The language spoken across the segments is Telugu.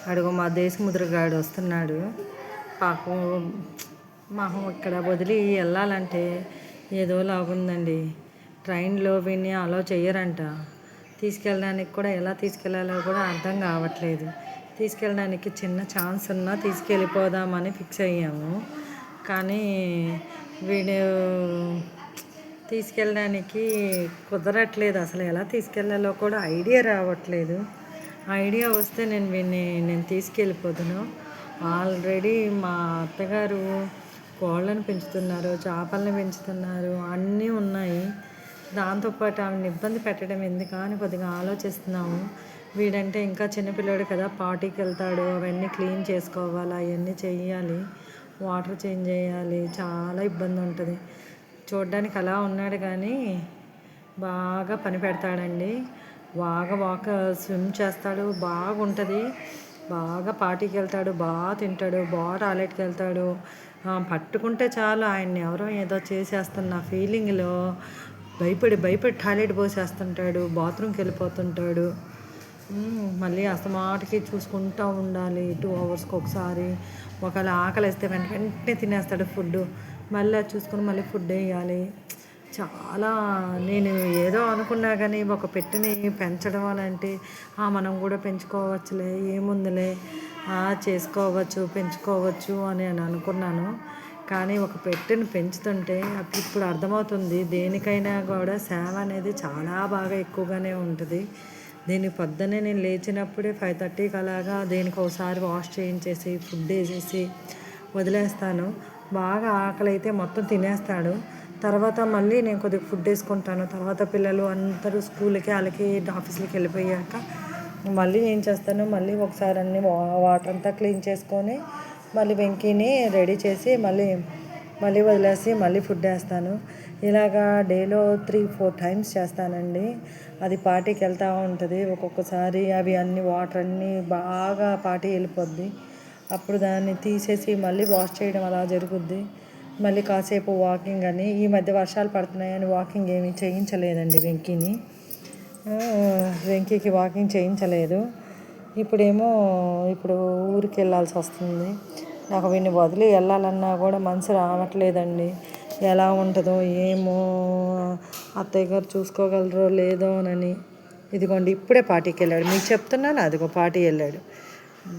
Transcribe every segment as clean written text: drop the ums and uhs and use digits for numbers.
అడుగు మా దేశముద్రగాడు వస్తున్నాడు. పాపం మొహం ఇక్కడ వదిలి వెళ్ళాలంటే ఏదోలాగుందండి. ట్రైన్లో విని అలో చెయ్యరంట. తీసుకెళ్ళడానికి కూడా ఎలా తీసుకెళ్ళాలో కూడా అర్థం కావట్లేదు. తీసుకెళ్ళడానికి చిన్న ఛాన్స్ ఉన్నా తీసుకెళ్ళిపోదామని ఫిక్స్ అయ్యాము. కానీ వీడు తీసుకెళ్ళడానికి కుదరట్లేదు. అసలు ఎలా తీసుకెళ్ళాలో కూడా ఐడియా రావట్లేదు. ఐడియా వస్తే నేను తీసుకెళ్ళిపోదును. ఆల్రెడీ మా అత్తగారు కోళ్ళను పెంచుతున్నారు, చేపలను పెంచుతున్నారు, అన్నీ ఉన్నాయి. దాంతోపాటు ఆమెను ఇబ్బంది పెట్టడం ఎందుకు అని కొద్దిగా ఆలోచిస్తున్నాము. వీడంటే ఇంకా చిన్నపిల్లాడు కదా, పార్టీకి వెళ్తాడు, అవన్నీ క్లీన్ చేసుకోవాలి, అవన్నీ చెయ్యాలి, వాటర్ చేంజ్ చేయాలి, చాలా ఇబ్బంది ఉంటుంది. చూడ్డానికి అలా ఉన్నాడు కానీ బాగా పని పెడతాడండి. బాగా స్విమ్ చేస్తాడు, బాగుంటుంది. బాగా పార్టీకి వెళ్తాడు, బాగా తింటాడు, బాగా టాయిలెట్కి వెళ్తాడు. పట్టుకుంటే చాలు ఆయన్ని ఎవరో ఏదో చేసేస్తున్న ఫీలింగ్లో భయపడి టాయిలెట్ పోసేస్తుంటాడు, బాత్రూమ్కి వెళ్ళిపోతుంటాడు. మళ్ళీ అస్తమాటికి చూసుకుంటూ ఉండాలి 2 అవర్స్కి ఒకసారి. ఒకవేళ ఆకలి వేస్తే వెంటనే తినేస్తాడు ఫుడ్. మళ్ళీ అది చూసుకొని మళ్ళీ ఫుడ్ వేయాలి. చాలా నేను ఏదో అనుకున్నా కానీ ఒక పెట్టిని పెంచడం అని అంటే మనం కూడా పెంచుకోవచ్చులే, ఏముందిలే, చేసుకోవచ్చు, పెంచుకోవచ్చు అని నేను అనుకున్నాను. కానీ ఒక పెట్టిని పెంచుతుంటే ఇప్పుడు అర్థమవుతుంది, దేనికైనా కూడా సేవ అనేది చాలా బాగా ఎక్కువగానే ఉంటుంది. దీన్ని పొద్దున్నే నేను లేచినప్పుడే 5:30కి అలాగా దేనికి ఒకసారి వాష్ చేయించేసి ఫుడ్ వేసేసి వదిలేస్తాను. బాగా ఆకలి అయితే మొత్తం తినేస్తాడు. తర్వాత మళ్ళీ నేను కొద్దిగా ఫుడ్ వేసుకుంటాను. తర్వాత పిల్లలు అందరూ స్కూల్కి వాళ్ళకి ఆఫీస్కి వెళ్ళిపోయాక మళ్ళీ ఏం చేస్తాను, మళ్ళీ ఒకసారి అన్నీ వాటర్ అంతా క్లీన్ చేసుకొని మళ్ళీ వెంకీని రెడీ చేసి మళ్ళీ వదిలేసి మళ్ళీ ఫుడ్ వేస్తాను. ఇలాగా డేలో 3-4 టైమ్స్ చేస్తానండి. అది పార్టీకి వెళ్తూ ఉంటుంది. ఒక్కొక్కసారి అవి అన్ని వాటర్ అన్నీ బాగా పార్టీ వెళ్ళిపోద్ది. అప్పుడు దాన్ని తీసేసి మళ్ళీ వాష్ చేయడం అలా జరుగుద్ది. మళ్ళీ కాసేపు వాకింగ్ అని, ఈ మధ్య వర్షాలు పడుతున్నాయని వాకింగ్ ఏమీ చేయించలేదండి వెంకీకి వాకింగ్ చేయించలేదు. ఇప్పుడు ఊరికి వెళ్ళాల్సి వస్తుంది. నాకు వీడిని వదిలి వెళ్ళాలన్నా కూడా మనసు రావట్లేదండి. ఎలా ఉంటుందో ఏమో, అత్తయ్య గారు చూసుకోగలరో లేదో అని. ఇదిగోండి ఇప్పుడే పార్టీకి వెళ్ళాడు, మీకు చెప్తున్నాను. అదిగో పార్టీ వెళ్ళాడు,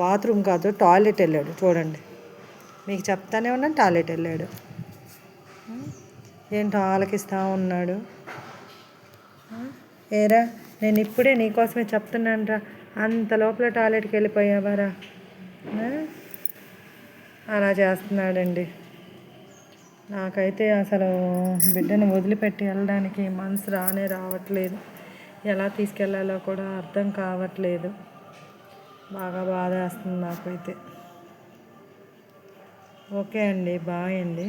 బాత్రూమ్ కాదు టాయిలెట్ వెళ్ళాడు. చూడండి, మీకు చెప్తానే ఉన్నాను, టాయిలెట్ వెళ్ళాడు. ఏంటో ఆలకిస్తూ ఉన్నాడు. ఏరా, నేను ఇప్పుడే నీకోసమే చెప్తున్నాను రా, అంత లోపల టాయిలెట్కి వెళ్ళిపోయావారా? అలా చేస్తున్నాడండి. నాకైతే అసలు బిడ్డను వదిలిపెట్టి వెళ్ళడానికి మనసు రావట్లేదు. ఎలా తీసుకెళ్ళాలో కూడా అర్థం కావట్లేదు. బాగా బాధేస్తుంది నాకైతే. ఓకే అండి, బాయ్ అండి.